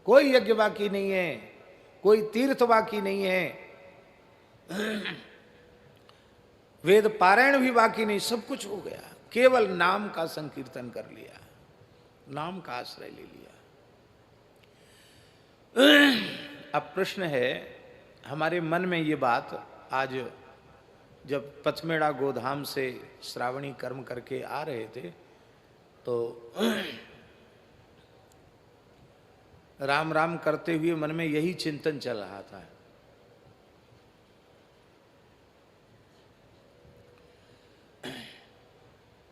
कोई यज्ञ बाकी नहीं है, कोई तीर्थ बाकी नहीं है, वेद पारायण भी बाकी नहीं, सब कुछ हो गया। केवल नाम का संकीर्तन कर लिया, नाम का आश्रय ले लिया। अब प्रश्न है, हमारे मन में ये बात आज जब पचमेड़ा गोधाम से श्रावणी कर्म करके आ रहे थे तो राम राम करते हुए मन में यही चिंतन चल रहा था।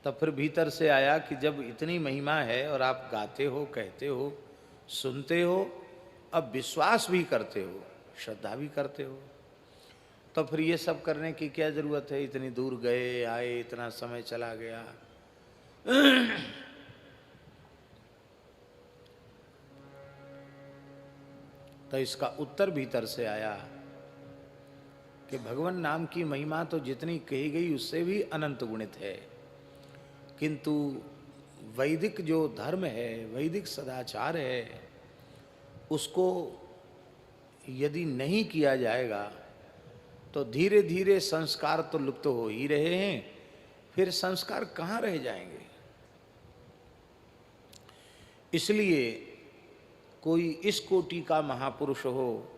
तब फिर भीतर से आया कि जब इतनी महिमा है और आप गाते हो, कहते हो, सुनते हो, अब विश्वास भी करते हो, श्रद्धा भी करते हो, तो फिर ये सब करने की क्या जरूरत है? इतनी दूर गए आए, इतना समय चला गया। तो इसका उत्तर भीतर से आया कि भगवान नाम की महिमा तो जितनी कही गई उससे भी अनंत गुणित है, किंतु वैदिक जो धर्म है, वैदिक सदाचार है, उसको यदि नहीं किया जाएगा तो धीरे धीरे संस्कार तो लुप्त हो ही रहे हैं, फिर संस्कार कहाँ रह जाएंगे। इसलिए कोई इस कोटि का महापुरुष हो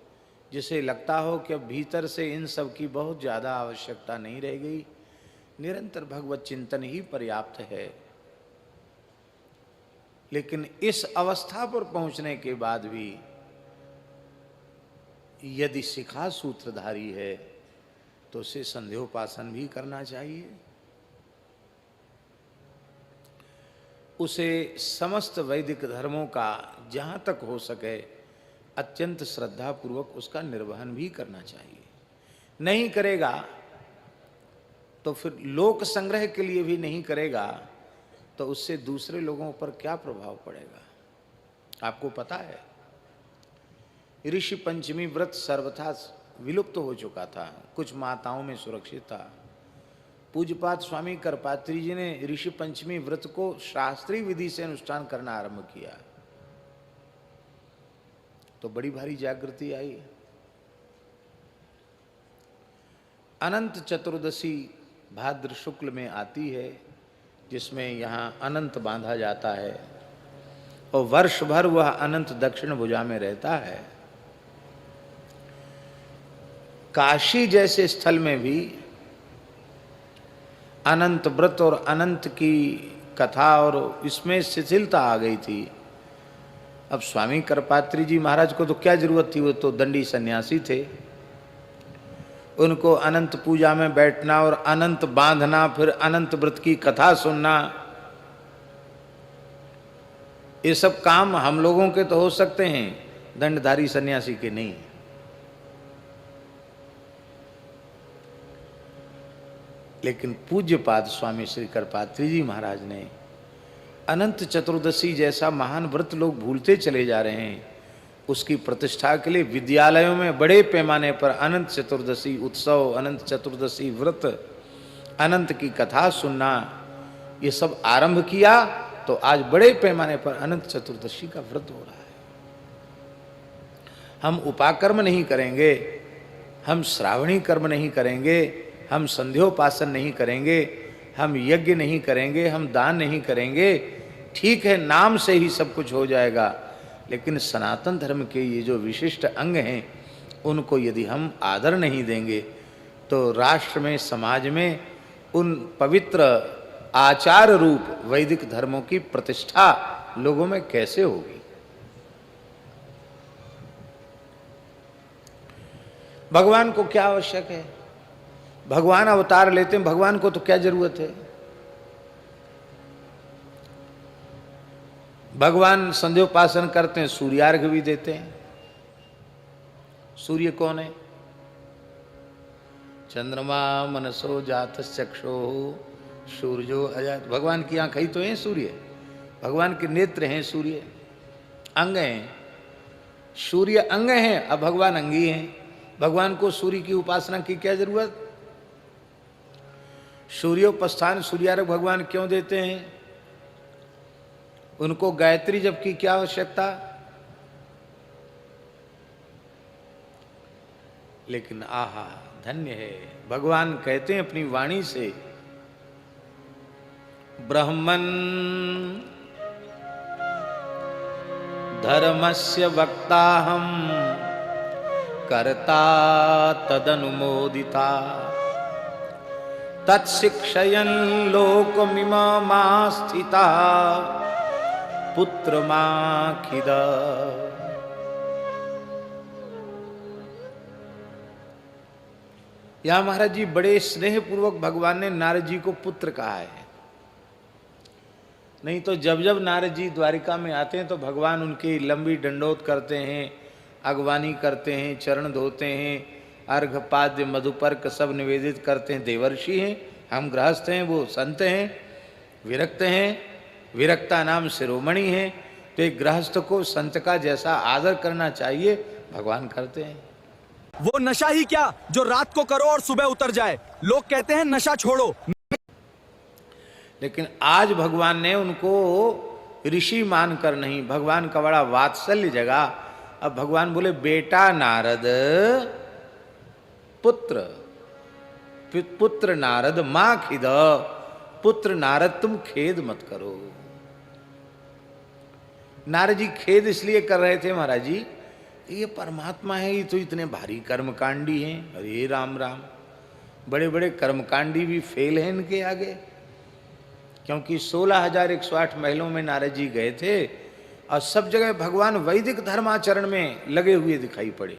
जिसे लगता हो कि अब भीतर से इन सब की बहुत ज़्यादा आवश्यकता नहीं रह गई, निरंतर भगवत चिंतन ही पर्याप्त है। लेकिन इस अवस्था पर पहुंचने के बाद भी यदि शिखा सूत्रधारी है तो उसे संध्योपासन भी करना चाहिए, उसे समस्त वैदिक धर्मों का जहाँ तक हो सके अत्यंत श्रद्धा पूर्वक उसका निर्वहन भी करना चाहिए। नहीं करेगा तो फिर लोक संग्रह के लिए भी नहीं करेगा तो उससे दूसरे लोगों पर क्या प्रभाव पड़ेगा? आपको पता है, ऋषि पंचमी व्रत सर्वथा विलुप्त हो चुका था, कुछ माताओं में सुरक्षित था। पूज्यपाद स्वामी करपात्री जी ने ऋषि पंचमी व्रत को शास्त्रीय विधि से अनुष्ठान करना आरंभ किया तो बड़ी भारी जागृति आई। अनंत चतुर्दशी भाद्र शुक्ल में आती है, जिसमें यहाँ अनंत बांधा जाता है और वर्ष भर वह अनंत दक्षिण भुजा में रहता है। काशी जैसे स्थल में भी अनंत व्रत और अनंत की कथा और इसमें शिथिलता आ गई थी। अब स्वामी करपात्री जी महाराज को तो क्या जरूरत थी, वो तो दंडी सन्यासी थे। उनको अनंत पूजा में बैठना और अनंत बांधना, फिर अनंत व्रत की कथा सुनना, ये सब काम हम लोगों के तो हो सकते हैं, दंडधारी सन्यासी के नहीं। लेकिन पूज्यपाद स्वामी श्री करपात्री जी महाराज ने अनंत चतुर्दशी जैसा महान व्रत लोग भूलते चले जा रहे हैं, उसकी प्रतिष्ठा के लिए विद्यालयों में बड़े पैमाने पर अनंत चतुर्दशी उत्सव, अनंत चतुर्दशी व्रत, अनंत की कथा सुनना, ये सब आरंभ किया तो आज बड़े पैमाने पर अनंत चतुर्दशी का व्रत हो रहा है। हम उपाकर्म नहीं करेंगे, हम श्रावणी कर्म नहीं करेंगे, हम संध्योपासन नहीं करेंगे, हम यज्ञ नहीं करेंगे, हम दान नहीं करेंगे, ठीक है नाम से ही सब कुछ हो जाएगा, लेकिन सनातन धर्म के ये जो विशिष्ट अंग हैं उनको यदि हम आदर नहीं देंगे तो राष्ट्र में, समाज में उन पवित्र आचार रूप वैदिक धर्मों की प्रतिष्ठा लोगों में कैसे होगी? भगवान को क्या आवश्यक है? भगवान अवतार लेते हैं, भगवान को तो क्या जरूरत है? भगवान संध्योपासन करते हैं, सूर्यार्घ भी देते हैं। सूर्य कौन है? चंद्रमा मनसो जात चक्षो सूर्यो अजात। भगवान की आंख ही तो है सूर्य, भगवान के नेत्र हैं सूर्य, अंग हैं। सूर्य अंग हैं, अब भगवान अंगी हैं। भगवान को सूर्य की उपासना की क्या जरूरत? सूर्योपस्थान सूर्यार्घ भगवान क्यों देते हैं? उनको गायत्री जप की क्या आवश्यकता? लेकिन आहा धन्य है, भगवान कहते हैं अपनी वाणी से, ब्रह्मन् धर्मस्य वक्ताहं कर्ता तदनुमोदिता तत्शिक्षयन् लोकमिममास्थिता पुत्रमाखिद। यहां महाराज जी बड़े स्नेह पूर्वक भगवान ने नारद जी को पुत्र कहा है। नहीं तो जब जब नारद जी द्वारिका में आते हैं तो भगवान उनकी लंबी दंडोत करते हैं, अगवानी करते हैं, चरण धोते हैं, अर्घ पाद्य मधुपर्क सब निवेदित करते हैं। देवर्षि हैं, हम गृहस्थ हैं, वो संत हैं, विरक्त हैं, विरक्ता नाम शिरोमणि हैं। तो एक गृहस्थ को संत का जैसा आदर करना चाहिए भगवान करते हैं। वो नशा ही क्या जो रात को करो और सुबह उतर जाए। लोग कहते हैं नशा छोड़ो, लेकिन आज भगवान ने उनको ऋषि मानकर नहीं, भगवान का बड़ा वात्सल्य जगा। अब भगवान बोले बेटा नारद, पुत्र नारद मां खिद, पुत्र नारद तुम खेद मत करो। नारद जी खेद इसलिए कर रहे थे महाराज जी, ये परमात्मा है, ये तो इतने भारी कर्मकांडी हैं, अरे राम राम, बड़े बड़े कर्मकांडी भी फेल हैं इनके आगे। क्योंकि 16,108 महलों में नारद जी गए थे और सब जगह भगवान वैदिक धर्माचरण में लगे हुए दिखाई पड़े।